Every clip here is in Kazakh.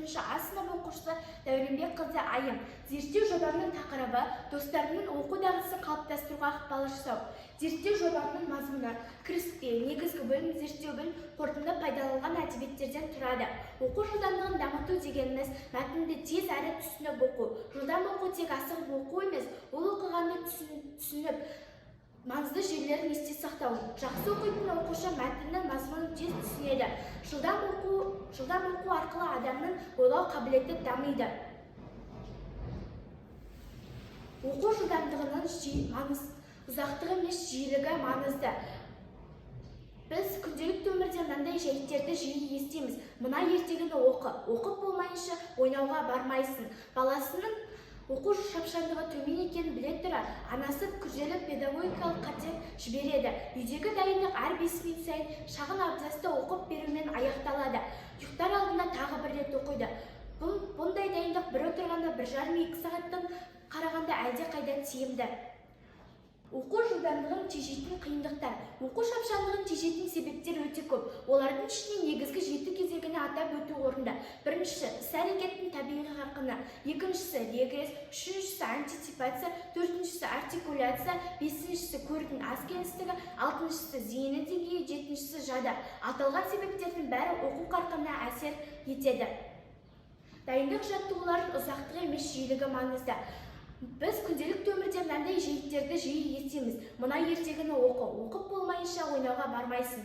4-ші А сынып оқушысы Дәуренбекқызы Айым. Зерттеу жобамның тақырыбы достарымның оқу дағдысын қалыптастыруға ықпал жасау. Зерттеу жобамның мазмұны кіріспе, негізгі бөлім, зерттеу бөлім, қорытынды пайдаланылған әдебиеттерден тұрады. Оқу жылдамдығын дамыту дегеніміз мәтінді тез әрі түсініп оқу. Жылдам оқу тек асығып оқу емес, ол оқығанды түсініп, маңызды жерлерін есте сақтау. Жақсы оқитын оқушы мәтіннің мазмұнын тез түсінеді. Жылдам оқу арқылы адамның ойлау қабілеті дамиды. Оқу жылдамдығының ұзақтығы емес жиілігі маңызды. Біз күнделікті өмірде мынандай жайттерді жиі естиміз. Мына ертегіні оқы, оқып болмайынша ойнауға бармайсың. Баласының оқу шапшаңдығы төмен екенін біле тұра, анасы күрделі педагогикалық қате жібереді. Үйдегі дайындық әр 5 минут сайын шағын абзацты оқып берумен аяқталады. Ұйықтар алдында тағы бір рет оқиды. Бұндай дайындық бір отырғанда 1,5-2 сағаттан қарағанда әлде қайда тиімді. Оқу жылдамдығын тежейтін қиындықтар. Оқу шапшаңдығын тежейтін себептер өте көп. Олардың ішінен негізгі 7 кезегіне атап өту орынды. Біріншісі іс-әрекеттің табиғи қарқыны, екіншісі регресс, үшіншісі антиципация, төртіншісі артикуляция, бесіншісі көрдің аз кеңістігі, алтыншысы зейіні деңгейі, жетіншісі жады. Аталған себептердің бәрі оқу қарқынына әсер етеді. Дайындық жаттығулардың ұзақтығы емес жиілігі маңызды. Біз күнделікті өмірде мынандай жайттерді жиі естиміз. Мына ертегіні оқы, оқып болмайынша ойнауға бармайсың.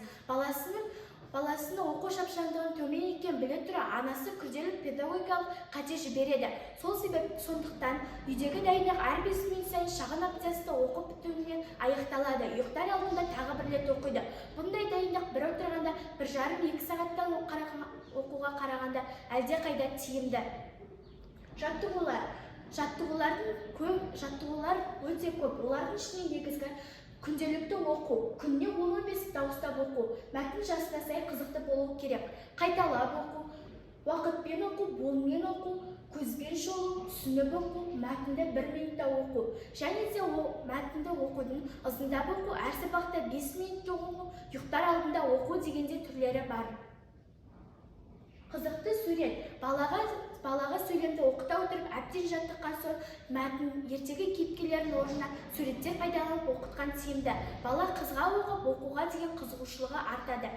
Баласының оқу шапшаңдығын төмен екенін біле тұра, анасы күрделі педагогикалық қате жібереді. Сондықтан үйдегі дайындық әр 5 минут сайын шағын абзацты оқып бітумен аяқталады. Ұйықтар алдында тағы бір рет оқиды. Бұндай дайындық бір отырғанда 1,5-2 сағаттан оқуға қарағанда әлде қайда тиімді. Жаттығулар өте көп. Олардың ішінен негізгі күнделікті оқу, күніне 15 дауыстап оқу, мәтін жасына сай қызықты болу керек. Қайталап оқу, уақытпен оқу, болмен оқу, көзбен шолу, түсініп оқу, мәтінді 1 минутта оқу. Және де мәтінді оқудың ұзындап оқу, әр сабақта 5 минутта оқу, ұйықтар алдында оқу дегенде түрлері бар. Қызықты сурет. Балаға сөйлемді оқыта отырып, әбден жаттыққан соң мәтін ертегі кейіпкерлерінің орнына суреттер пайдаланып оқытқан тиімді. Бала қызға оқуға деген қызығушылығы артады.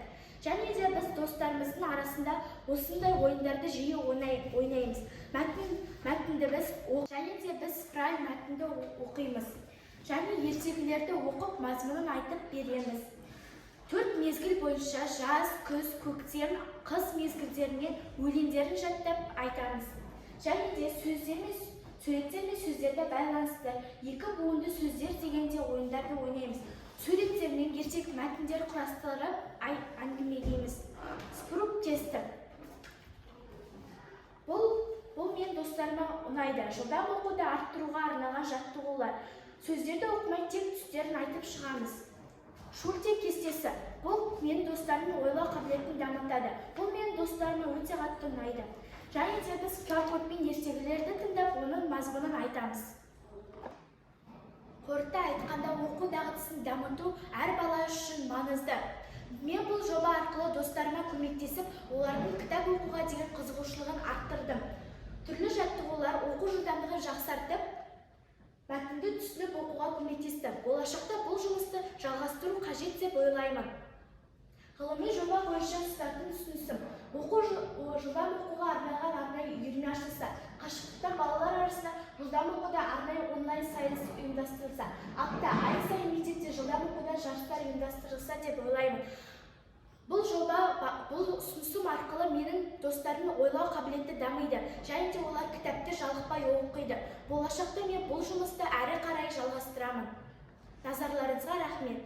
Және де біз достарымыздың арасында осындай ойындарды жиі ойнаймыз. Және де біз фрай мәтінді оқимыз. Және ертегілерді оқып мазмұнын айтып береміз. 4 мезгіл бойынша жаз, күз, көктем, қыс мезгілдерінен өлеңдерін жаттап айтамыз. Және де суреттер мен сөздерді байланысты 2 буынды сөздер дегенде ойындарды ойнаймыз. Суреттермен ертегі мәтіндер құрастырып әңгімелейміз. Спрук тесті. Бұл мен достарыма ұнайды. Жылдам оқуды арттыруға арналған жаттығулар. Сөздерді оқымай тек түстерін айтып шығамыз. Шурте кестесі. Бұл мен достарымның ойлау қабілетін дамытады. Бұл мен достарыма өте қатты ұнайды. Және де біз QR-кодпен ертегілерді тыңдап, оның мазмұнын айтамыз. Қорыта айтқанда, оқу дағдысын дамыту әр бала үшін маңызды. Мен бұл жоба арқылы достарыма көмектесіп, олардың кітап оқуға деген қызығушылығын арттырдым. Түрлі жаттығулар оқу жылдамдығын жақсартып, мәтінді түсініп оқуға көмектесті. Болашақта бұл жұмысты жалғастыру қажет деп ойлаймын. Ғылыми жоба бойынша ұстардың ұсынысым. Жылдам оқуға арналған арнайы үйірме ашылса, қашықтықтан балалар арасында жылдам оқуда арнайы онлайн сайыс ұйымдастырылса, ай сайын мектепте жылдам оқуда жарыстар ұйымдастырылса деп ойлаймын. Бұл ұсынысым арқылы менің достарымның ойлау қабілеті дамиды, және де олар кітапты жалықпай оқиды. Болашақта мен бұл жұмысты әрі қарай жалғастырамын. Назарларыңызға рахмет.